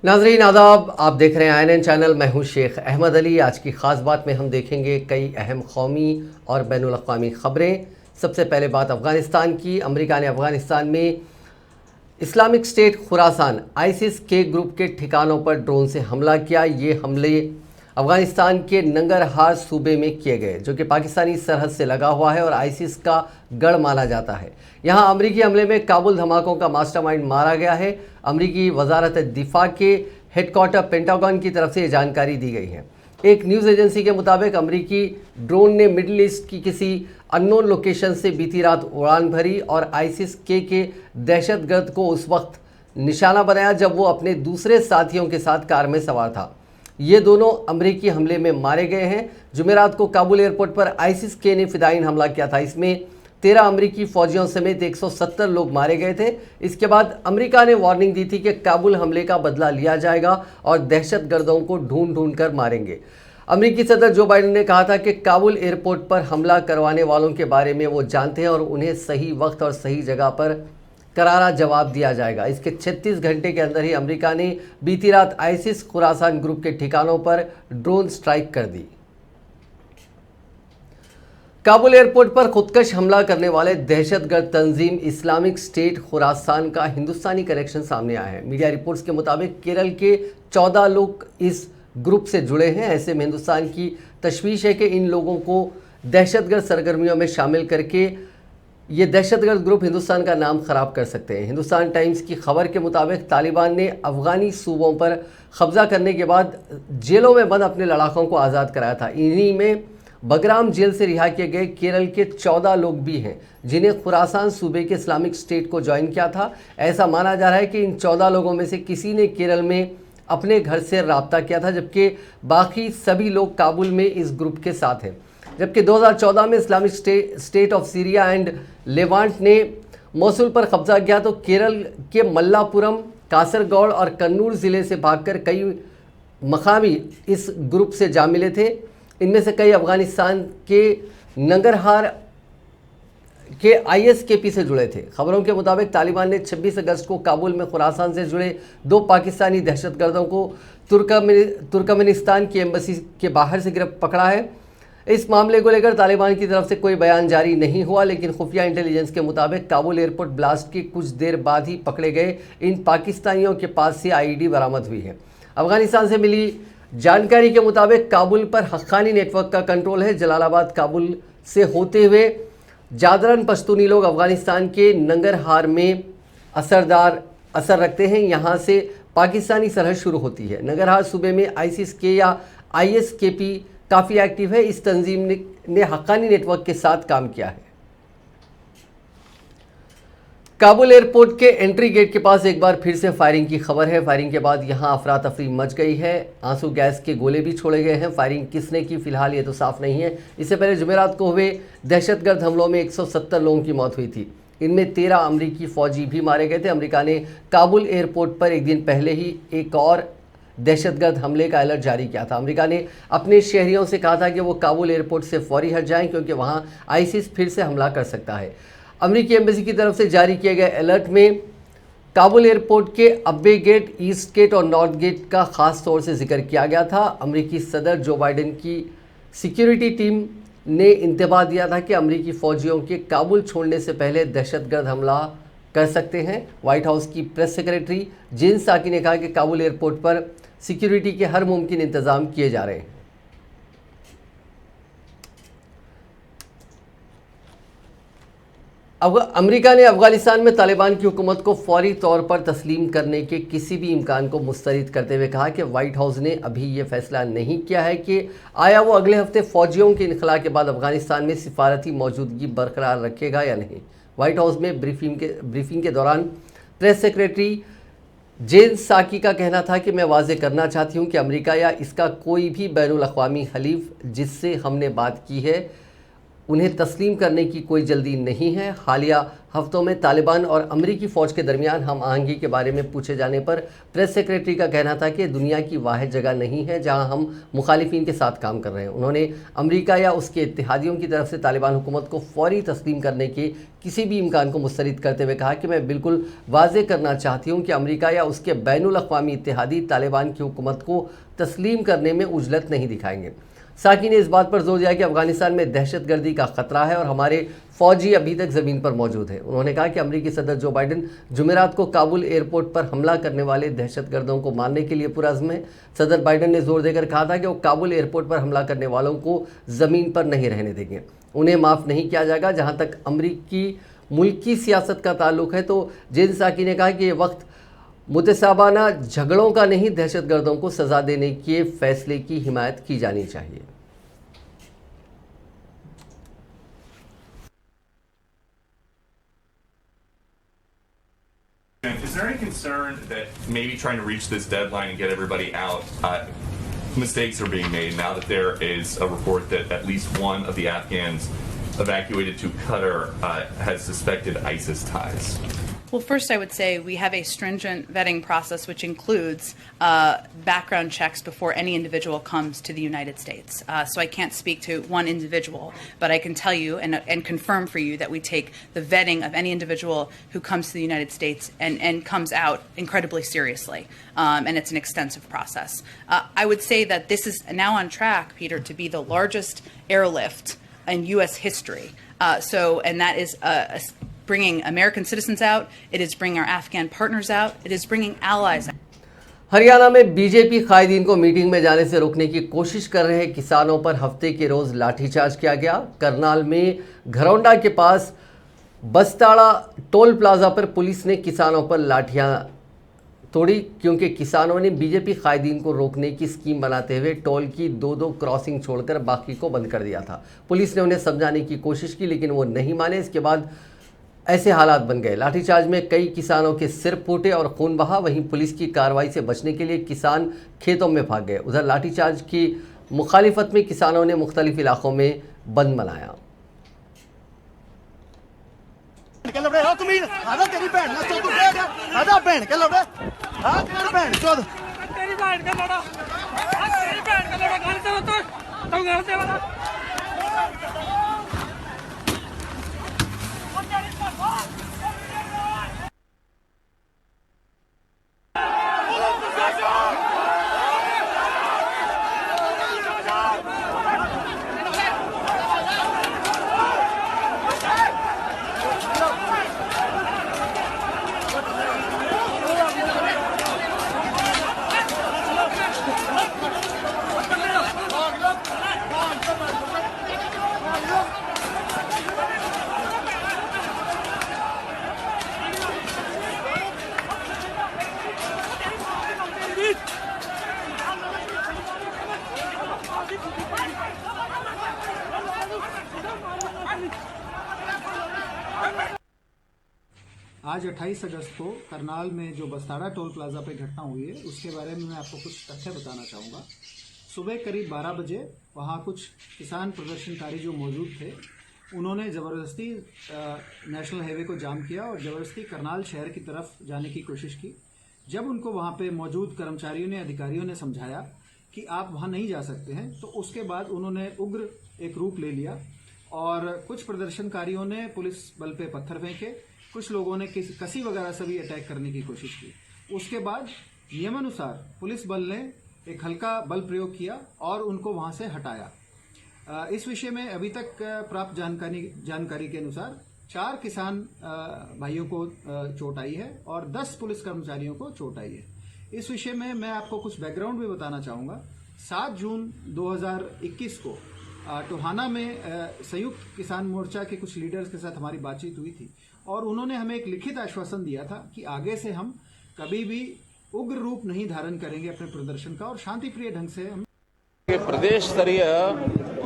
नाजरीन आदाब, आप देख रहे हैं INN चैनल। मैं हूं शेख अहमद अली। आज की ख़ास बात में हम देखेंगे कई अहम कौमी और बैनुल अक़वामी ख़बरें। सबसे पहले बात अफ़गानिस्तान की। अमेरिका ने अफ़गानिस्तान में इस्लामिक स्टेट खुरासान ISIS के ग्रुप के ठिकानों पर ड्रोन से हमला किया। ये हमले अफ़गानिस्तान के नंगरहार सूबे में किए गए, जो कि पाकिस्तानी सरहद से लगा हुआ है और ISIS का गढ़ माना जाता है। यहाँ अमरीकी हमले में काबुल धमाकों का मास्टरमाइंड मारा गया है। अमरीकी वजारत दिफा के हेडक्वार्टर पेंटागन की तरफ से ये जानकारी दी गई है। एक न्यूज़ एजेंसी के मुताबिक अमरीकी ड्रोन ने मिडिल ईस्ट की किसी अननोन लोकेशन से बीती रात उड़ान भरी और ISIS के दहशतगर्द को उस वक्त निशाना बनाया जब वो अपने दूसरे साथियों के साथ कार में सवार था। ये दोनों अमरीकी हमले में मारे गए हैं। जुमेरात को काबुल एयरपोर्ट पर ISIS ने फिदायीन हमला किया था। इसमें 13 अमरीकी फौजियों समेत 170 लोग मारे गए थे। इसके बाद अमेरिका ने वार्निंग दी थी कि काबुल हमले का बदला लिया जाएगा और दहशतगर्दों को ढूंढ ढूंढ कर मारेंगे। अमेरिकी सदर जो बाइडेन ने कहा था कि काबुल एयरपोर्ट पर हमला करवाने वालों के बारे में वो जानते हैं और उन्हें सही वक्त और सही जगह पर करारा जवाब दिया जाएगा। इसके 36 घंटे के अंदर ही अमेरिका ने बीती रात ISIS खुरासान ग्रुप के ठिकानों पर ड्रोन स्ट्राइक कर दी। काबुल एयरपोर्ट पर खुदकश हमला करने वाले दहशतगर्द तंजीम इस्लामिक स्टेट खुरासान का हिंदुस्तानी कनेक्शन सामने आया है। मीडिया रिपोर्ट्स के मुताबिक केरल के 14 लोग इस ग्रुप से जुड़े हैं। ऐसे में हिंदुस्तान की तशवीश है कि इन लोगों को दहशतगर्द सरगर्मियों में शामिल करके ये दहशतगर्द ग्रुप हिंदुस्तान का नाम ख़राब कर सकते हैं। हिंदुस्तान टाइम्स की खबर के मुताबिक तालिबान ने अफ़गानी सूबों पर कब्जा करने के बाद जेलों में बंद अपने लड़ाकों को आज़ाद कराया था। इन्हीं में बगराम जेल से रिहा किए गए केरल के 14 लोग भी हैं, जिन्हें खुरासान सूबे के इस्लामिक स्टेट को ज्वाइन किया था। ऐसा माना जा रहा है कि इन 14 लोगों में से किसी ने केरल में अपने घर से रब्ता किया था, जबकि बाकी सभी लोग काबुल में इस ग्रुप के साथ हैं। जबकि 2014 में Islamic state of Syria and Levant ने मोसुल पर कब्जा किया तो केरल के मल्लापुरम, कासरगौड़ और कन्नूर ज़िले से भागकर कई मकामी इस ग्रुप से जा मिले थे। इनमें से कई अफ़गानिस्तान के नंगरहार के ISKP से जुड़े थे। खबरों के मुताबिक तालिबान ने 26 अगस्त को काबुल में खुरासान से जुड़े 2 पाकिस्तानी दहशतगर्दों को तुर्कमेनिस्तान की एम्बेसी के बाहर से पकड़ा है। इस मामले को लेकर तालिबान की तरफ से कोई बयान जारी नहीं हुआ, लेकिन खुफिया इंटेलिजेंस के मुताबिक काबुल एयरपोर्ट ब्लास्ट के कुछ देर बाद ही पकड़े गए इन पाकिस्तानियों के पास से IED बरामद हुई है। अफगानिस्तान से मिली जानकारी के मुताबिक काबुल पर हक्कानी नेटवर्क का कंट्रोल है। जलालाबाद काबुल से होते हुए जादरन पश्तूनी लोग अफगानिस्तान के नंगरहार में असर रखते हैं। यहाँ से पाकिस्तानी सरहद शुरू होती है। नंगरहार सूबे में ISIS या ISKP काफ़ी एक्टिव है। इस तंजीम ने हक्कानी नेटवर्क के साथ काम किया है। काबुल एयरपोर्ट के एंट्री गेट के पास एक बार फिर से फायरिंग की खबर है। फायरिंग के बाद यहां अफरा तफरी मच गई है। आंसू गैस के गोले भी छोड़े गए हैं। फायरिंग किसने की फिलहाल ये तो साफ नहीं है। इससे पहले जुमेरात को हुए दहशतगर्द हमलों में 170 लोगों की मौत हुई थी। इनमें 13 अमरीकी फौजी भी मारे गए थे। अमेरिका ने काबुल एयरपोर्ट पर एक दिन पहले ही एक और दहशतगर्द हमले का अलर्ट जारी किया था। अमेरिका ने अपने शहरियों से कहा था कि वो काबुल एयरपोर्ट से फौरी हट जाएं, क्योंकि वहां ISIS फिर से हमला कर सकता है। अमेरिकी एम्बेसी की तरफ से जारी किए गए अलर्ट में काबुल एयरपोर्ट के अब्बे गेट, ईस्ट गेट और नॉर्थ गेट का खास तौर से जिक्र किया गया था। अमेरिकी सदर जो बाइडेन की सिक्योरिटी टीम ने इंतबाह दिया था कि अमेरिकी फौजियों के काबुल छोड़ने से पहले दहशतगर्द हमला कर सकते हैं। व्हाइट हाउस की प्रेस सेक्रेटरी जेन साकी ने कहा कि काबुल एयरपोर्ट पर सिक्योरिटी के हर मुमकिन इंतजाम किए जा रहे हैं। अमेरिका ने अफगानिस्तान में तालिबान की हुकूमत को फौरी तौर पर तस्लीम करने के किसी भी इम्कान को मुस्तरद करते हुए कहा कि व्हाइट हाउस ने अभी ये फैसला नहीं किया है कि आया वो अगले हफ्ते फौजियों के इनखला के बाद अफगानिस्तान में सिफारती मौजूदगी बरकरार रखेगा या नहीं। व्हाइट हाउस में ब्रीफिंग के दौरान प्रेस सेक्रेटरी जेन साकी का कहना था कि मैं वाज़ेह करना चाहती हूँ कि अमेरिका या इसका कोई भी बैनुल अक़वामी हलीफ जिससे हमने बात की है उन्हें तस्लीम करने की कोई जल्दी नहीं है। हालिया हफ्तों में तालिबान और अमरीकी फ़ौज के दरमियान हम आहंगी के बारे में पूछे जाने पर प्रेस सेक्रेटरी का कहना था कि दुनिया की वाहिद जगह नहीं है जहां हम मुखालिफिन के साथ काम कर रहे हैं। उन्होंने अमरीका या उसके इत्तेहादियों की तरफ से तालिबान हुकूमत को फौरी तस्लीम करने के किसी भी इम्कान को मुस्तरद करते हुए कहा कि मैं बिल्कुल वाज़ेह करना चाहती हूँ कि अमरीका या उसके बैनुल अक़वामी इत्तेहादी तालिबान की हुकूमत को तस्लीम करने में उजलत नहीं दिखाएंगे। साकी ने इस बात पर जोर दिया कि अफगानिस्तान में दहशतगर्दी का खतरा है और हमारे फौजी अभी तक ज़मीन पर मौजूद हैं। उन्होंने कहा कि अमरीकी सदर जो बाइडन जुमेरात को काबुल एयरपोर्ट पर हमला करने वाले दहशतगर्दों को मारने के लिए पुरअज़्म है। सदर बाइडन ने जोर देकर कहा था कि वो काबुल एयरपोर्ट पर हमला करने वालों को ज़मीन पर नहीं रहने देंगे, उन्हें माफ़ नहीं किया जाएगा। जहाँ तक अमरीकी मुल्की सियासत का ताल्लुक़ है तो जेन साकी ने कहा कि ये वक्त मुतसाबाना झगड़ों का नहीं, दहशतगर्दों को सज़ा देने के फैसले की हिमायत की जानी चाहिए। Is there any concern that maybe trying to reach this deadline and get everybody out, mistakes are being made now that there is a report that at least one of the Afghans evacuated to Qatar has suspected ISIS ties? Well, first I would say we have a stringent vetting process which includes background checks before any individual comes to the United States. So I can't speak to one individual, but I can tell you and confirm for you that we take the vetting of any individual who comes to the United States and comes out incredibly seriously. And it's an extensive process. I would say that this is now on track, Peter, to be the largest airlift in U.S. history. And that is bringing American citizens out, it is bringing our Afghan partners out, it is bringing allies out. Haryana में BJP कायदीन को meeting में जाने से रोकने की कोशिश कर रहे किसानों पर हफ्ते के रोज लाठीचार्ज किया गया। करनाल में घरौंडा के पास बस्ताड़ा टोल प्लाजा पर पुलिस ने किसानों पर लाठियां तोड़ी क्योंकि किसानों ने बीजेपी कायदीन को रोकने की स्कीम बनाते हुए टोल की दो क्रॉसिंग छोड़कर बाकी को बंद कर दिया था। पुलिस ने उन्हें समझाने की कोशिश की लेकिन वो नहीं माने। इसके बाद ऐसे हालात बन गए। लाठीचार्ज में कई किसानों के सिर फूटे और खून बहा। वहीं पुलिस की कार्रवाई से बचने के लिए किसान खेतों में भाग गए। उधर लाठीचार्ज की मुखालिफत में किसानों ने मुख्तलिफ इलाकों में बंद मनाया। आज 28 अगस्त को करनाल में जो बस्ताड़ा टोल प्लाजा पे घटना हुई है उसके बारे में मैं आपको कुछ तथ्य बताना चाहूँगा। सुबह करीब 12 बजे वहाँ कुछ किसान प्रदर्शनकारी जो मौजूद थे उन्होंने ज़बरदस्ती नेशनल हाईवे को जाम किया और ज़बरदस्ती करनाल शहर की तरफ जाने की कोशिश की। जब उनको वहाँ पे मौजूद कर्मचारियों ने अधिकारियों ने समझाया कि आप वहाँ नहीं जा सकते हैं तो उसके बाद उन्होंने उग्र एक रूप ले लिया और कुछ प्रदर्शनकारियों ने पुलिस बल पे पत्थर फेंके, कुछ लोगों ने कसी वगैरह से भी अटैक करने की कोशिश की। उसके बाद नियमानुसार पुलिस बल ने एक हल्का बल प्रयोग किया और उनको वहां से हटाया। इस विषय में अभी तक प्राप्त जानकारी के अनुसार 4 किसान भाइयों को चोट आई है और 10 पुलिस कर्मचारियों को चोट आई है। इस विषय में मैं आपको कुछ बैकग्राउंड भी बताना चाहूँगा। 7 जून 2021 को टोहाना में संयुक्त किसान मोर्चा के कुछ लीडर्स के साथ हमारी बातचीत हुई थी और उन्होंने हमें एक लिखित आश्वासन दिया था कि आगे से हम कभी भी उग्र रूप नहीं धारण करेंगे अपने प्रदर्शन का और शांतिप्रिय ढंग से हम प्रदेश स्तरीय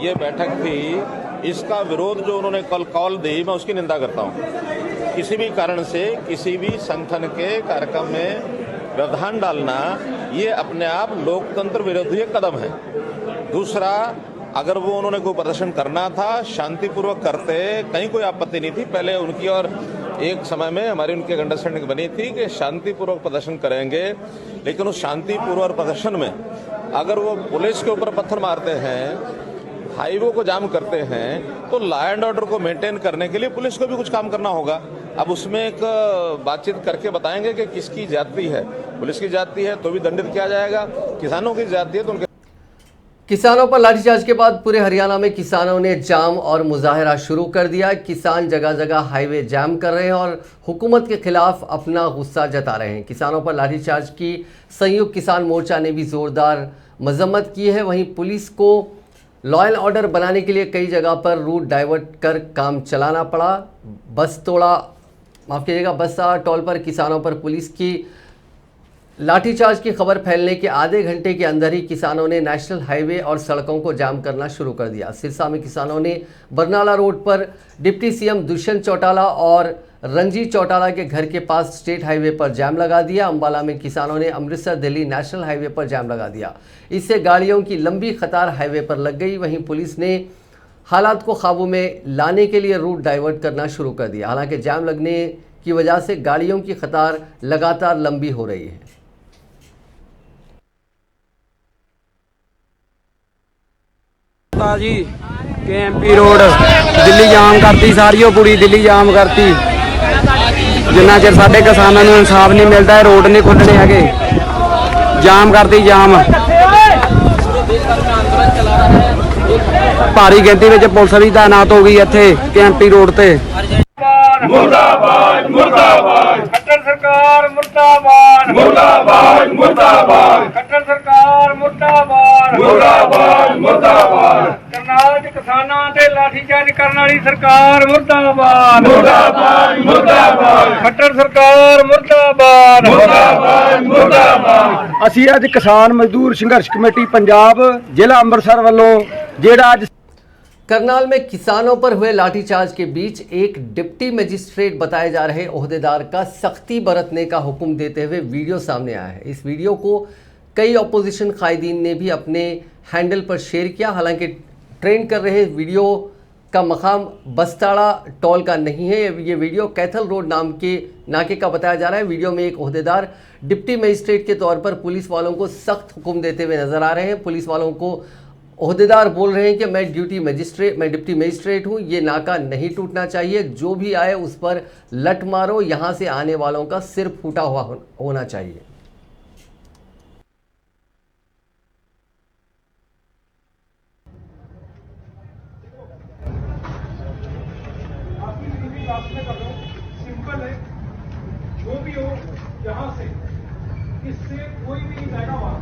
ये बैठक थी। इसका विरोध जो उन्होंने कल कॉल दी मैं उसकी निंदा करता हूँ। किसी भी कारण से किसी भी संगठन के कार्यक्रम में व्यवधान डालना ये अपने आप लोकतंत्र विरोधी कदम है। दूसरा, अगर वो उन्होंने कोई प्रदर्शन करना था शांतिपूर्वक करते, कहीं कोई आपत्ति नहीं थी। पहले उनकी और एक समय में हमारी उनकी अंडरस्टैंडिंग बनी थी कि शांतिपूर्वक प्रदर्शन करेंगे, लेकिन उस शांतिपूर्वक प्रदर्शन में अगर वो पुलिस के ऊपर पत्थर मारते हैं, हाईवे को जाम करते हैं, तो लॉ एंड ऑर्डर को मेंटेन करने के लिए पुलिस को भी कुछ काम करना होगा। अब उसमें एक बातचीत करके बताएंगे कि किसकी ज्यादती है। पुलिस की ज्यादती है तो भी दंडित किया जाएगा, किसानों की ज्यादती है तो उनके। किसानों पर लाठीचार्ज के बाद पूरे हरियाणा में किसानों ने जाम और मुजाहरा शुरू कर दिया। किसान जगह जगह हाईवे जाम कर रहे हैं और हुकूमत के खिलाफ अपना गुस्सा जता रहे हैं। किसानों पर लाठीचार्ज की संयुक्त किसान मोर्चा ने भी जोरदार मजम्मत की है। वहीं पुलिस को लॉ एंड ऑर्डर बनाने के लिए कई जगह पर रूट डाइवर्ट कर काम चलाना पड़ा। बस टोल पर किसानों पर पुलिस की लाठीचार्ज की खबर फैलने के आधे घंटे के अंदर ही किसानों ने नेशनल हाईवे और सड़कों को जाम करना शुरू कर दिया। सिरसा में किसानों ने बरनाला रोड पर डिप्टी सीएम दुष्यंत चौटाला और रंजीत चौटाला के घर के पास स्टेट हाईवे पर जाम लगा दिया। अंबाला में किसानों ने अमृतसर दिल्ली नेशनल हाईवे पर जाम लगा दिया। इससे गाड़ियों की लंबी कतार हाईवे पर लग गई। वहीं पुलिस ने हालात को काबू में लाने के लिए रूट डाइवर्ट करना शुरू कर दिया। हालांकि जाम लगने की वजह से गाड़ियों की कतार लगातार लंबी हो रही है। जी KMP रोड दिल्ली जाम करती, सारी पूरी दिल्ली जाम करती। जिन्ना चिर साडे किसानों को इंसाफ नहीं मिलता है, रोड नहीं खुलने है, जाम करती जाम। भारी गिनती में पुलिस भी तैनात हो गई इत्थे KMP रोड ते। मुर्दाबाद मुर्दाबाद खट्टर सरकार मुर्दाबाद मुर्दाबाद मुर्दाबाद खट्टर सरकार मुर्दाबाद मुर्दाबाद मुर्दाबाद करनाल ਦੇ ਕਿਸਾਨਾਂ ਤੇ ਲਾਠੀਚਾਰਜ ਕਰਨ ਵਾਲੀ ਸਰਕਾਰ ਮੁਰਦਾਬਾਦ ਮੁਰਦਾਬਾਦ ਮੁਰਦਾਬਾਦ ਖੱਟਰ ਸਰਕਾਰ ਮੁਰਦਾਬਾਦ ਮੁਰਦਾਬਾਦ ਮੁਰਦਾਬਾਦ। ਅਸੀਂ ਅੱਜ ਕਿਸਾਨ ਮਜ਼ਦੂਰ ਸੰਘਰਸ਼ ਕਮੇਟੀ ਪੰਜਾਬ ਜ਼ਿਲ੍ਹਾ ਅੰਮ੍ਰਿਤਸਰ ਵੱਲੋਂ ਜਿਹੜਾ ਅੱਜ करनाल में किसानों पर हुए लाठीचार्ज के बीच एक डिप्टी मजिस्ट्रेट बताए जा रहे ओहदेदार का सख्ती बरतने का हुक्म देते हुए वीडियो सामने आया है। इस वीडियो को कई अपोजिशन कायदीन ने भी अपने हैंडल पर शेयर किया। हालांकि ट्रेंड कर रहे वीडियो का मकाम बस्ताड़ा टोल का नहीं है। ये वीडियो कैथल रोड नाम के नाके का बताया जा रहा है। वीडियो में एक ओहदेदार डिप्टी मजिस्ट्रेट के तौर पर पुलिस वालों को सख्त हुक्म देते हुए नजर आ रहे हैं। पुलिस वालों को ओहदेदार बोल रहे हैं कि मैं डिप्टी मजिस्ट्रेट हूँ, ये नाका नहीं टूटना चाहिए, जो भी आए उस पर लट मारो, यहाँ से आने वालों का सिर फूटा हुआ होना चाहिए। सिंपल है, जो भी हो यहाँ से इससे कोई भी नहीं जाएगा वहां।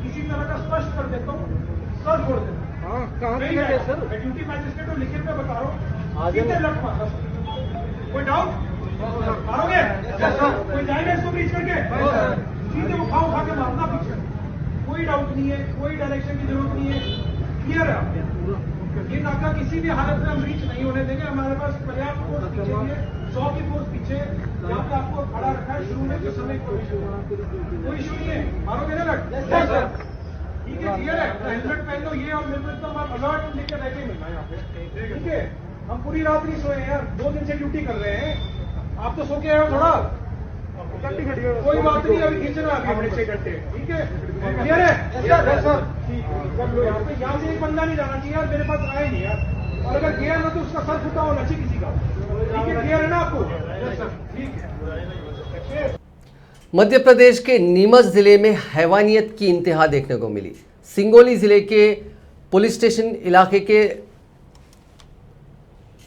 किसी तरह का स्पष्ट कर देता हूँ, सर छोड़ देता। हाँ, कहाँ है सर? मैं ड्यूटी मैजिस्ट्रेट को लिखित में बता रहा हूँ, सीधे लट मारना। कोई डाउट मारोगे? कोई जाएगा इसको ब्रीच करके? सीधे उठा के मारना पीछे। कोई डाउट नहीं है, कोई डायरेक्शन की जरूरत नहीं है, क्लियर है आपके। ये नाका किसी भी हालत में हम ब्रीच नहीं होने देंगे। हमारे पास पर्याप्त फोर्स पीछे है, 100 की फोर्स पीछे यहाँ पे आपको खड़ा रखा है। शुरू में किस समय कोई इशू नहीं है, मारोगे ना लट? ठीक है, क्लियर है। हेलमेट पहन लो, ये और निर्मित अलर्ट लेकर बैठे मिलना यहाँ पे, ठीक है। हम पूरी रात नहीं सोए यार, 2 दिन से ड्यूटी कर रहे हैं। आप तो सो के आए हो थोड़ा, कोई बात नहीं, अभी खींचना अभी हमने 6 घंटे, ठीक है, क्लियर है सर? ठीक है, कर लो। यहाँ से एक बंदा नहीं जाना चाहिए यार, मेरे पास आए नहीं यार, और अगर गया ना तो उसका सर फुटा होना चाहिए किसी का, ठीक है, क्लियर है ना आपको? ठीक है। मध्य प्रदेश के नीमच जिले में हैवानियत की इंतहा देखने को मिली। सिंगोली जिले के पुलिस स्टेशन इलाके के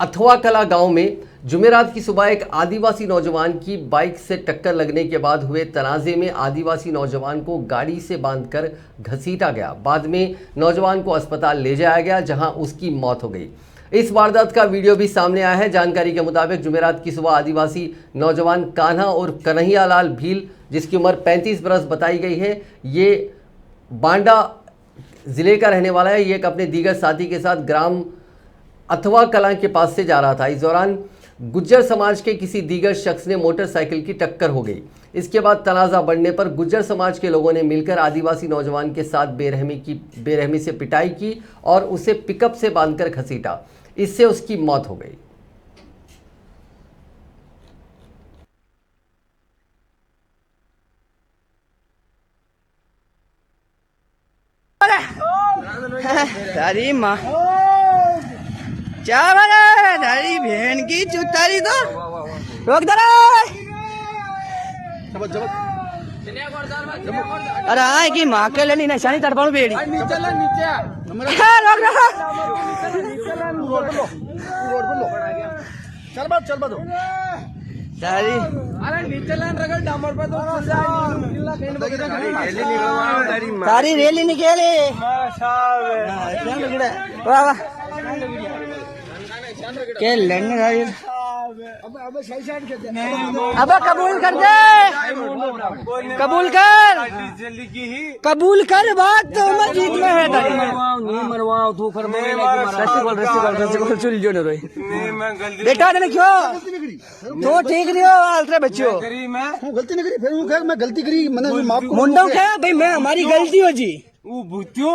अथवा कला गांव में जुमेरात की सुबह एक आदिवासी नौजवान की बाइक से टक्कर लगने के बाद हुए तनाज़े में आदिवासी नौजवान को गाड़ी से बांधकर घसीटा गया। बाद में नौजवान को अस्पताल ले जाया गया, जहां उसकी मौत हो गई। इस वारदात का वीडियो भी सामने आया है। जानकारी के मुताबिक जुमेरात की सुबह आदिवासी नौजवान कान्हा और कन्हैयालाल भील, जिसकी उम्र 35 बरस बताई गई है, ये बांडा ज़िले का रहने वाला है। ये एक अपने दीगर साथी के साथ ग्राम अथवा कलां के पास से जा रहा था। इस दौरान गुज्जर समाज के किसी दीगर शख्स ने मोटरसाइकिल की टक्कर हो गई। इसके बाद तनाज़ा बढ़ने पर गुज्जर समाज के लोगों ने मिलकर आदिवासी नौजवान के साथ बेरहमी से पिटाई की और उसे पिकअप से बांधकर घसीटा। इससे उसकी मौत हो गई। तारी माँ क्या बना तारी बहन की चुतारी तो रोक दरा। अरे आए की माँ के लिए निशानी तड़पाऊ बेड़ी रोक दो तारी तारी रैली निकले वाह वाह के लड़ने अब कबूल कर दे कबूल कर बात तो उमर जीत में है बेटा ने क्यों तो ठीक नहीं हो आलते बच्चों गलती नहीं करी, फिर मैं गलती करी, मैंने माफ मुंडो क्या भाई मैं हमारी गलती हो जी वो भूतियो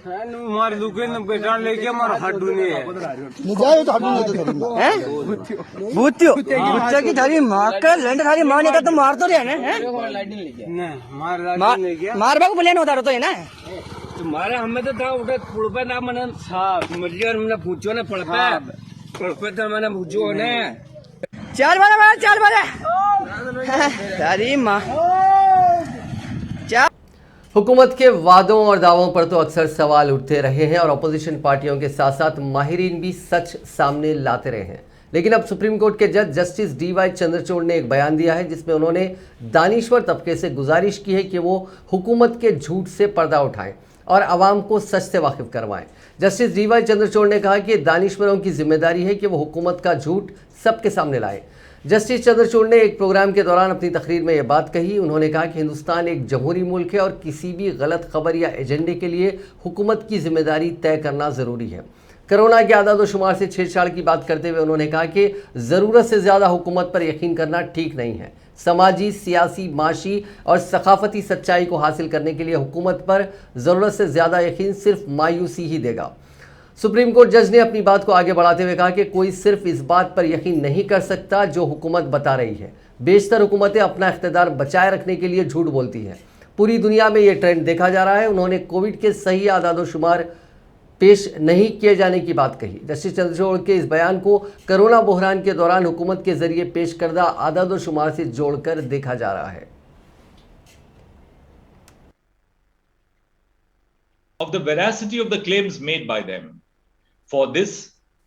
मार दुके न बेटा लेके मार हड्डू नहीं है नहीं जाए तो हटू नहीं तो हैं भूतियो बच्चा की थारी मार कर लंड थारी मारने का तो मार तो रहे हैं मार बाग बोले ना उतारो तो है ना तुम्हारे हमें तो था उठे पुड़पे ना मैंने मरिया मैंने पूछो ना पड़पे तो मैंने पूछो ने चार बार तारी माँ हुकूमत के वादों और दावों पर तो अक्सर सवाल उठते रहे हैं और अपोजिशन पार्टियों के साथ साथ माहिरीन भी सच सामने लाते रहे हैं। लेकिन अब सुप्रीम कोर्ट के जज जस्टिस DY चंद्रचूड़ ने एक बयान दिया है जिसमें उन्होंने दानिश्वर तबके से गुजारिश की है कि वो हुकूमत के झूठ से पर्दा उठाएं और आवाम को सच से वाकिफ करवाएं। जस्टिस DY चंद्रचूड़ ने कहा कि दानिश्वरों की जिम्मेदारी है कि वो हुकूमत का झूठ सबके सामने लाएं। जस्टिस चंद्रचूड़ ने एक प्रोग्राम के दौरान अपनी तकरीर में यह बात कही। उन्होंने कहा कि हिंदुस्तान एक जमहूरी मुल्क है और किसी भी गलत खबर या एजेंडे के लिए हुकूमत की जिम्मेदारी तय करना ज़रूरी है। कोरोना के आदाद व शुमार से छेड़छाड़ की बात करते हुए उन्होंने कहा कि ज़रूरत से ज़्यादा हुकूमत पर यकीन करना ठीक नहीं है। समाजी, सियासी, माशी और सकाफती सच्चाई को हासिल करने के लिए हुकूमत पर ज़रूरत से ज़्यादा यकीन सिर्फ मायूसी ही देगा। सुप्रीम कोर्ट जज ने अपनी बात को आगे बढ़ाते हुए कहा कि कोई सिर्फ इस बात पर यकीन नहीं कर सकता जो हुकूमत बता रही है। बेशतर हुकूमतें अपना इख्तिदार बचाए रखने के लिए झूठ बोलती हैं। पूरी दुनिया में ये ट्रेंड देखा जा रहा है। उन्होंने कोविड के सही आदाद व शुमार पेश नहीं किए जाने की बात कही। जस्टिस चंद्रचूड़ के इस बयान को कोरोना बहरान के दौरान हुकूमत के जरिए पेश करदा आदाद व शुमार से जोड़कर देखा जा रहा है। Of the veracity of the claims made by them. For this,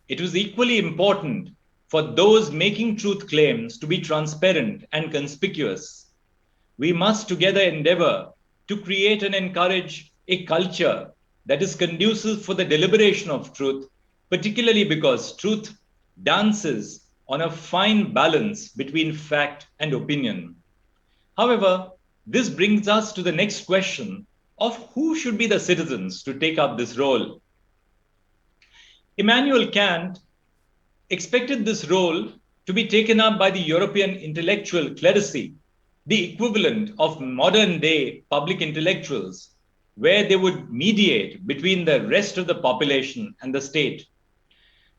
it was equally important for those making truth claims to be transparent and conspicuous. We must together endeavor to create and encourage a culture that is conducive for the deliberation of truth, particularly because truth dances on a fine balance between fact and opinion. However, this brings us to the next question of who should be the citizens to take up this role. Immanuel Kant expected this role to be taken up by the European intellectual clerisy, the equivalent of modern day public intellectuals, where they would mediate between the rest of the population and the state.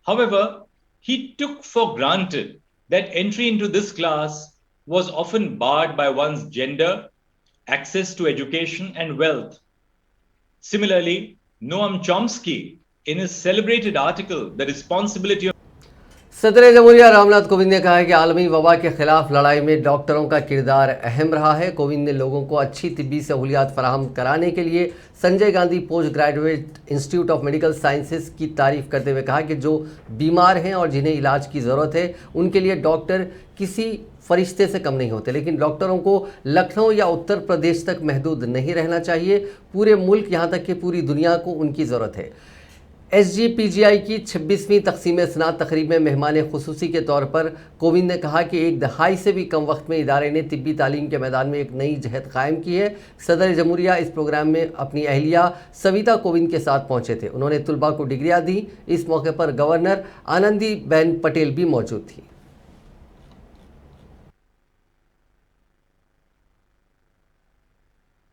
However, he took for granted that entry into this class was often barred by one's gender, access to education and wealth. Similarly, Noam Chomsky, in his celebrated article, The Responsibility of सदर जमहूरिया रामनाथ कोविंद ने कहा है कि आलमी वबा के खिलाफ लड़ाई में डॉक्टरों का किरदार अहम रहा है। कोविंद ने लोगों को अच्छी तिब्बी सहूलियात फराहम कराने के लिए Sanjay Gandhi post graduate institute of medical sciences की तारीफ करते हुए कहा कि जो बीमार हैं और जिन्हें इलाज की ज़रूरत है उनके लिए डॉक्टर किसी फरिश्ते से कम नहीं होते, लेकिन डॉक्टरों को लखनऊ या उत्तर प्रदेश तक महदूद नहीं रहना चाहिए। पूरे मुल्क यहाँ तक कि पूरी दुनिया को उनकी ज़रूरत है। SGPGI की 26वीं तक़सीम-ए-सनात तकरीब में मेहमान खुसूसी के तौर पर कोविंद ने कहा कि एक दहाई से भी कम वक्त में इदारे ने तिब्बी तालीम के मैदान में एक नई जहद कायम की है। सदर जमहूरिया इस प्रोग्राम में अपनी अहलिया सविता कोविंद के साथ पहुंचे थे। उन्होंने तलबा को डिग्रियां दी। इस मौके पर गवर्नर आनंदीबेन पटेल भी मौजूद थी।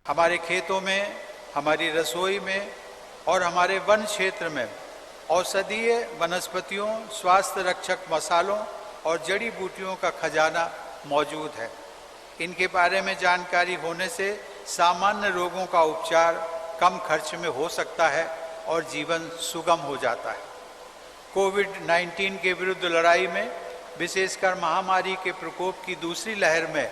हमारे खेतों में, हमारी रसोई में और हमारे वन क्षेत्र में औषधीय वनस्पतियों, स्वास्थ्य रक्षक मसालों और जड़ी बूटियों का खजाना मौजूद है। इनके बारे में जानकारी होने से सामान्य रोगों का उपचार कम खर्च में हो सकता है और जीवन सुगम हो जाता है। कोविड-19 के विरुद्ध लड़ाई में, विशेषकर महामारी के प्रकोप की दूसरी लहर में,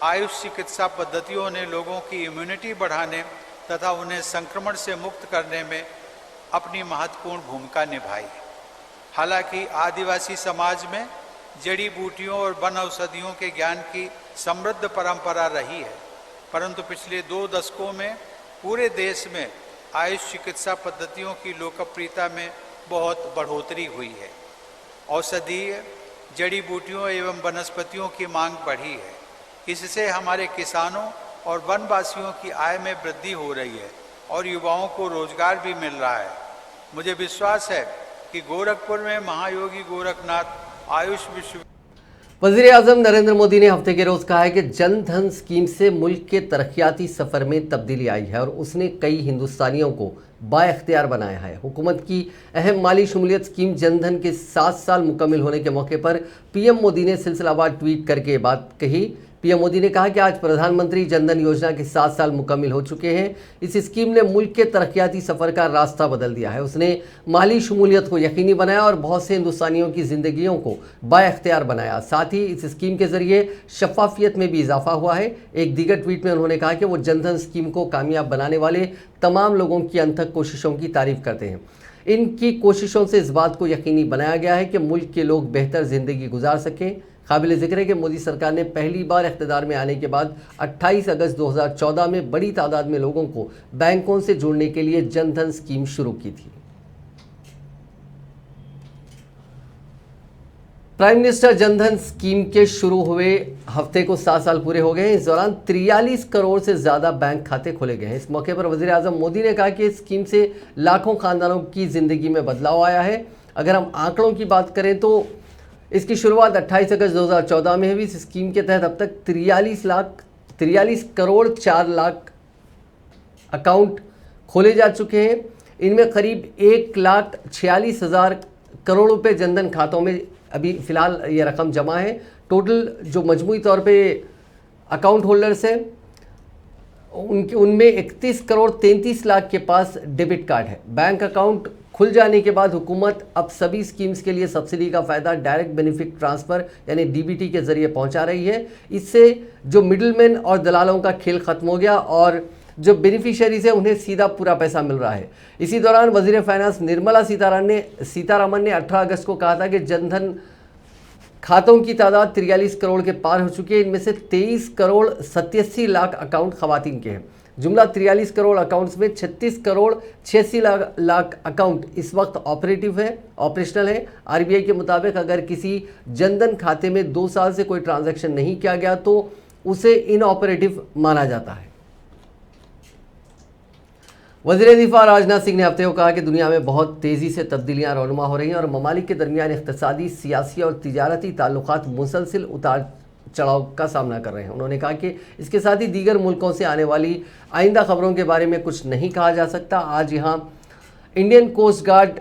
आयुष चिकित्सा पद्धतियों ने लोगों की इम्यूनिटी बढ़ाने तथा उन्हें संक्रमण से मुक्त करने में अपनी महत्वपूर्ण भूमिका निभाई है। हालांकि आदिवासी समाज में जड़ी बूटियों और वन औषधियों के ज्ञान की समृद्ध परंपरा रही है, परंतु पिछले 2 दशकों में पूरे देश में आयुष चिकित्सा पद्धतियों की लोकप्रियता में बहुत बढ़ोतरी हुई है। औषधीय जड़ी बूटियों एवं वनस्पतियों की मांग बढ़ी है। इससे हमारे किसानों और वनवासियों की आय में वृद्धि हो रही है और युवाओं को रोजगार भी मिल रहा है। मुझे विश्वास है कि गोरखपुर में महायोगी गोरखनाथ आयुष विश्वविद्यालय। वज़ीर-ए-आज़म नरेंद्र मोदी ने हफ्ते के रोज कहा है कि जन धन स्कीम से मुल्क के तरक्याती सफर में तब्दीली आई है और उसने कई हिंदुस्तानियों को बाइख्तियार बनाया है। हुकूमत की अहम माली शमूलियत स्कीम जन धन के 7 साल मुकम्मल होने के मौके पर पीएम मोदी ने सिलसिलावार ट्वीट करके ये बात कही। पीएम मोदी ने कहा कि आज प्रधानमंत्री जनधन योजना के 7 साल मुकम्मल हो चुके हैं। इस स्कीम ने मुल्क के तरक्याती सफ़र का रास्ता बदल दिया है। उसने माली शमूलियत को यकीनी बनाया और बहुत से हिंदुस्तानियों की ज़िंदगियों को बाइख्तियार बनाया। साथ ही इस स्कीम के ज़रिए शफाफियत में भी इजाफा हुआ है। एक दीगर ट्वीट में उन्होंने कहा कि वो जनधन स्कीम को कामयाब बनाने वाले तमाम लोगों की अनथक कोशिशों की तारीफ़ करते हैं। इनकी कोशिशों से इस बात को यकीनी बनाया गया है कि मुल्क के लोग बेहतर ज़िंदगी गुजार सकें। काबिल ज़िक्र है कि मोदी सरकार ने पहली बार इख्तिदार में आने के बाद 28 अगस्त 2014 में बड़ी तादाद में लोगों को बैंकों से जोड़ने के लिए जनधन स्कीम शुरू की थी। प्राइम मिनिस्टर जनधन स्कीम के शुरू हुए हफ्ते को 7 साल पूरे हो गए हैं। इस दौरान 43 करोड़ से ज़्यादा बैंक खाते खोले गए हैं। इस मौके पर वज़ीर आज़म मोदी ने कहा कि इस स्कीम से लाखों खानदानों की ज़िंदगी में बदलाव आया है। अगर हम आंकड़ों की बात करें तो इसकी शुरुआत 28 अगस्त 2014 में हुई। इस स्कीम के तहत अब तक 43 करोड़ 4 लाख अकाउंट खोले जा चुके हैं। इनमें करीब 1,46,000 करोड़ रुपए जनधन खातों में अभी फ़िलहाल ये रकम जमा है। टोटल जो मजमूई तौर पे अकाउंट होल्डर्स हैं उनमें 31 करोड़ 33 लाख के पास डेबिट कार्ड है। बैंक अकाउंट खुल जाने के बाद हुकूमत अब सभी स्कीम्स के लिए सब्सिडी का फ़ायदा डायरेक्ट बेनिफिट ट्रांसफ़र यानी डीबीटी के ज़रिए पहुंचा रही है। इससे जो मिडलमैन और दलालों का खेल ख़त्म हो गया और जो बेनिफिशियरीज़ है उन्हें सीधा पूरा पैसा मिल रहा है। इसी दौरान वज़ीर फाइनेंस निर्मला सीतारामन ने 18 अगस्त को कहा था कि जनधन खातों की तादाद 43 करोड़ के पार हो चुकी है। इनमें से 23 करोड़ 87 लाख अकाउंट खवातीन के हैं। जुमला 43 करोड़ अकाउंट्स में 36 करोड़ 86 लाख अकाउंट इस वक्त ऑपरेशनल है। आरबीआई के मुताबिक अगर किसी जनधन खाते में 2 साल से कोई ट्रांजैक्शन नहीं किया गया तो उसे इनऑपरेटिव माना जाता है। वज़ीर दिफा राजनाथ सिंह ने हफ्ते को कहा कि दुनिया में बहुत तेज़ी से तब्दीलियाँ रौनुमा हो रही हैं और ममालिक के दरमियान इक़्तिसादी, सियासी और तिजारती ताल्लुकात मुसलसिल उतार चढ़ाव का सामना कर रहे हैं। उन्होंने कहा कि इसके साथ ही दीगर मुल्कों से आने वाली आइंदा खबरों के बारे में कुछ नहीं कहा जा सकता। आज यहाँ इंडियन कोस्ट गार्ड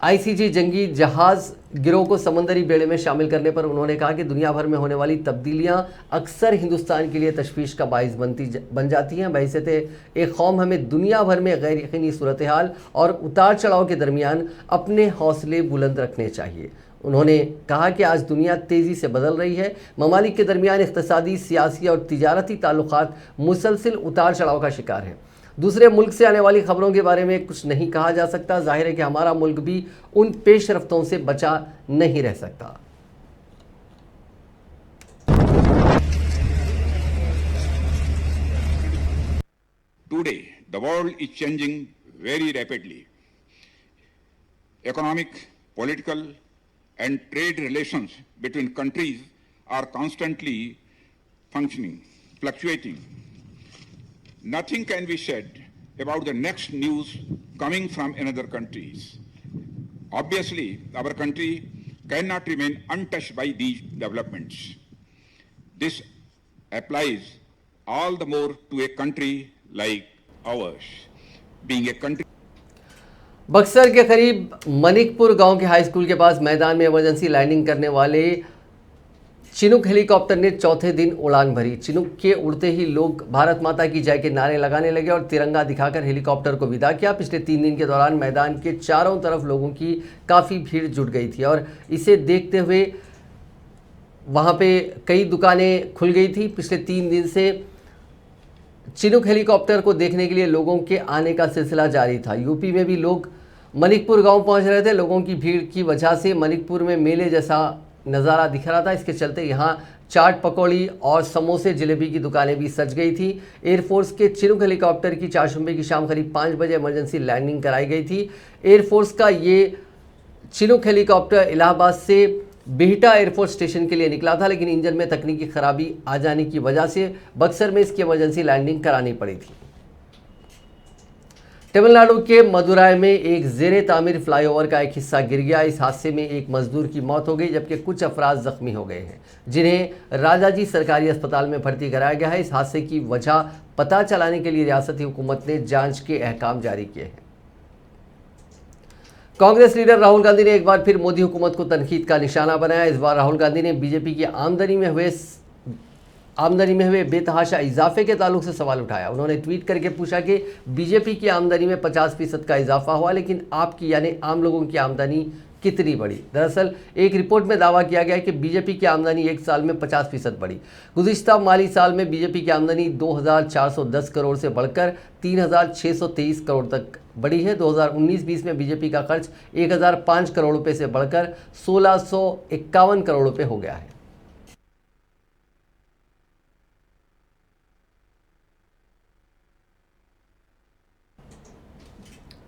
आईसीजी जंगी जहाज़ गिरोह को समंदरी बेड़े में शामिल करने पर उन्होंने कहा कि दुनिया भर में होने वाली तब्दीलियां अक्सर हिंदुस्तान के लिए तशवीश का बाइस बन जाती हैं। बहैसियत एक कौम हमें दुनिया भर में गैर यकीनी सूरत हाल और उतार चढ़ाव के दरमियान अपने हौसले बुलंद रखने चाहिए। उन्होंने कहा कि आज दुनिया तेज़ी से बदल रही है। ममालिक के दरमियान इक़्तिसादी, सियासी और तिजारती ताल्लुकात मुसलसिल उतार चढ़ाव का शिकार हैं। दूसरे मुल्क से आने वाली खबरों के बारे में कुछ नहीं कहा जा सकता। जाहिर है कि हमारा मुल्क भी उन पेशरफ्तों से बचा नहीं रह सकता। Today, the world is changing very rapidly. economic, political, and trade relations between countries are constantly fluctuating. Nothing can be said about the next news coming from another countries. Obviously, our country cannot remain untouched by these developments. This applies all the more to a country like ours, being a country. Buxar के करीब मनिकपुर गांव के high school के पास मैदान में emergency landing करने वाले Chinook helicopter ने चौथे दिन उड़ान भरी। चिनूक के उड़ते ही लोग भारत माता की जय के नारे लगाने लगे और तिरंगा दिखाकर हेलीकॉप्टर को विदा किया। पिछले 3 दिन के दौरान मैदान के चारों तरफ लोगों की काफ़ी भीड़ जुट गई थी और इसे देखते हुए वहाँ पे कई दुकानें खुल गई थी। पिछले 3 दिन से चिनूक हेलीकॉप्टर को देखने के लिए लोगों के आने का सिलसिला जारी था। यूपी में भी लोग मनिकपुर गांव पहुंच रहे थे। लोगों की भीड़ की वजह से मनिकपुर में मेले जैसा नज़ारा दिख रहा था। इसके चलते यहां चाट पकौड़ी और समोसे जलेबी की दुकानें भी सज गई थी। एयरफोर्स के चिनूक हेलीकॉप्टर की 4 जुम्मे की शाम करीब 5 बजे इमरजेंसी लैंडिंग कराई गई थी। एयरफोर्स का ये चिनूक हेलीकॉप्टर इलाहाबाद से बिहटा एयरफोर्स स्टेशन के लिए निकला था, लेकिन इंजन में तकनीकी खराबी आ जाने की वजह से बक्सर में इसकी इमरजेंसी लैंडिंग करानी पड़ी थी। तमिलनाडु के मदुराई में एक जेरे तामीर फ्लाईओवर का एक हिस्सा गिर गया। इस हादसे में एक मजदूर की मौत हो गई जबकि कुछ अफराद जख्मी हो गए हैं, जिन्हें राजाजी सरकारी अस्पताल में भर्ती कराया गया है। इस हादसे की वजह पता चलाने के लिए रियासती हुकूमत ने जांच के अहकाम जारी किए हैं। कांग्रेस लीडर राहुल गांधी ने एक बार फिर मोदी हुकूमत को तनकीद का निशाना बनाया। इस बार राहुल गांधी ने बीजेपी की आमदनी में हुए बेतहाशा इजाफे के ताल्लुक से सवाल उठाया। उन्होंने ट्वीट करके पूछा कि बीजेपी की आमदनी में 50% का इजाफा हुआ, लेकिन आपकी यानी आम लोगों की आमदनी कितनी बढ़ी। दरअसल एक रिपोर्ट में दावा किया गया कि बीजेपी की आमदनी एक साल में 50% बढ़ी। गुज़िश्ता माली साल में बीजेपी की आमदनी 2410 करोड़ से बढ़कर 3623 करोड़ तक बढ़ी है। 2019-20 में बीजेपी का खर्च 1005 करोड़ रुपए से बढ़कर 1651 करोड़ रुपए हो गया है।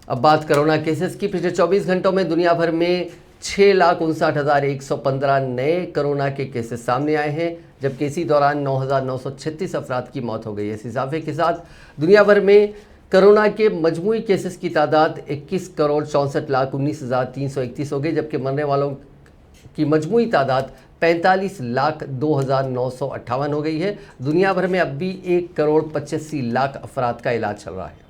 अब बात कोरोना केसेस की। पिछले 24 घंटों में दुनिया भर में 6,59,115 नए कोरोना के केसेस सामने आए हैं, जबकि इसी दौरान 9,936 अफराद की मौत हो गई है। इस इजाफे के साथ दुनिया भर में कोरोना के मजमूई केसेस की तादाद 21,64,19,331 हो गई, जबकि मरने वालों की मजमूई तादाद 45,02,958 हो गई है। दुनिया भर में अब भी 1,85,00,000 अफराद का इलाज चल रहा है।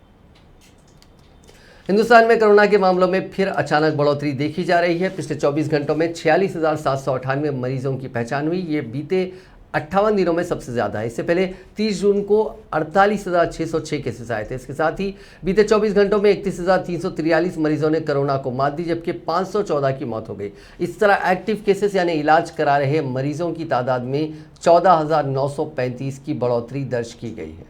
हिंदुस्तान में कोरोना के मामलों में फिर अचानक बढ़ोतरी देखी जा रही है। पिछले 24 घंटों में 46,798 मरीजों की पहचान हुई। ये बीते 58 दिनों में सबसे ज़्यादा है। इससे पहले 30 जून को 48,606 केसेस आए थे। इसके साथ ही बीते 24 घंटों में 31,343 मरीजों ने कोरोना को मात दी, जबकि 514 की मौत हो गई। इस तरह एक्टिव केसेस यानी इलाज करा रहे मरीजों की तादाद में 14,935 की बढ़ोतरी दर्ज की गई है।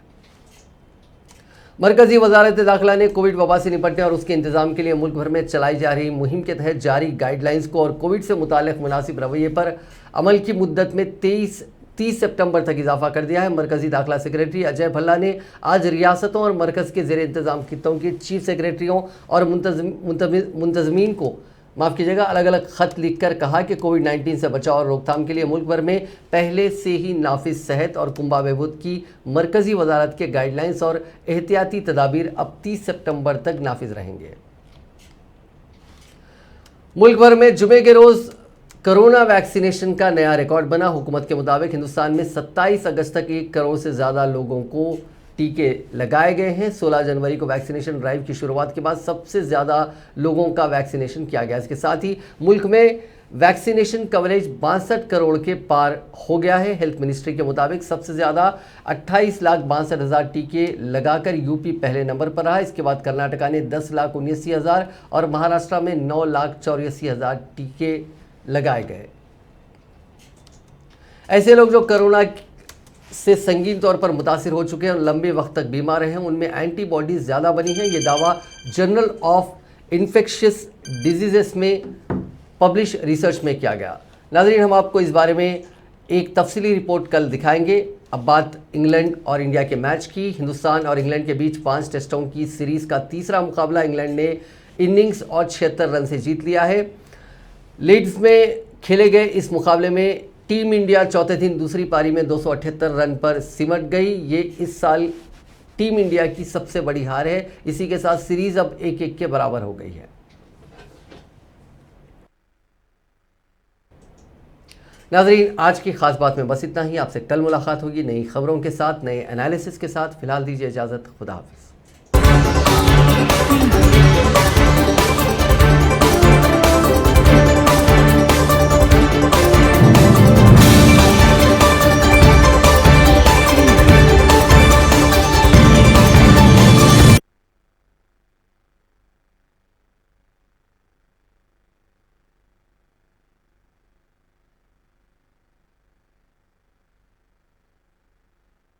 मरकजी वजारत दाखिला ने कोविड वबा से निपटने और उसके इंतजाम के लिए मुल्क भर में चलाई जा रही मुहिम के तहत जारी गाइडलाइंस को और कोविड से मुतालिक मुनासिब रवैये पर अमल की मुद्दत में 30 सितंबर तक इजाफा कर दिया है। मरकजी दाखिला सेक्रेटरी अजय भल्ला ने आज रियासतों और मरकज़ के ज़ेर इंतज़ाम खित्तों के चीफ सेक्रेटरियों और मुंतज़मीन को अलग अलग ख़त लिखकर कहा कि कोविड-19 से बचाव और रोकथाम के लिए मुल्क भर में पहले से ही नाफिज सेहत और कुंबा बहबूद की मरकज़ी वजारत के गाइडलाइंस और एहतियाती तदाबीर अब 30 सितंबर तक नाफिज रहेंगे। मुल्क भर में जुमे के रोज़ कोरोना वैक्सीनेशन का नया रिकॉर्ड बना। हुकूमत के मुताबिक हिंदुस्तान में 27 अगस्त तक 1 करोड़ से ज़्यादा लोगों को टीके लगाए गए हैं। 16 जनवरी को वैक्सीनेशन ड्राइव की शुरुआत के बाद सबसे ज़्यादा लोगों का वैक्सीनेशन किया गया। इसके साथ ही मुल्क में वैक्सीनेशन कवरेज 62 करोड़ के पार हो गया है। हेल्थ मिनिस्ट्री के मुताबिक सबसे ज़्यादा 28,62,000 टीके लगाकर यूपी पहले नंबर पर रहा। इसके बाद कर्नाटका ने 10,79,000 और महाराष्ट्र में 9,84,000 टीके लगाए गए। ऐसे लोग जो कोरोना से संगीन तौर पर मुतासिर हो चुके हैं और लंबे वक्त तक बीमार हैं, उनमें एंटीबॉडीज़ ज़्यादा बनी हैं। ये दावा जर्नल ऑफ इन्फेक्शियस डिजीज़ेस में पब्लिश रिसर्च में किया गया। नाज़रीन, हम आपको इस बारे में एक तफसीली रिपोर्ट कल दिखाएंगे। अब बात इंग्लैंड और इंडिया के मैच की। हिंदुस्तान और इंग्लैंड के बीच 5 टेस्टों की सीरीज़ का तीसरा मुकाबला इंग्लैंड ने इनिंग्स और 76 रन से जीत लिया है। लीड्स में खेले गए इस मुकाबले में टीम इंडिया चौथे दिन दूसरी पारी में 278 रन पर सिमट गई। ये इस साल टीम इंडिया की सबसे बड़ी हार है। इसी के साथ सीरीज अब 1-1 के बराबर हो गई है। नाजरीन, आज की खास बात में बस इतना ही। आपसे कल मुलाकात होगी नई खबरों के साथ, नए एनालिसिस के साथ। फिलहाल दीजिए इजाजत। खुदा हाफिज।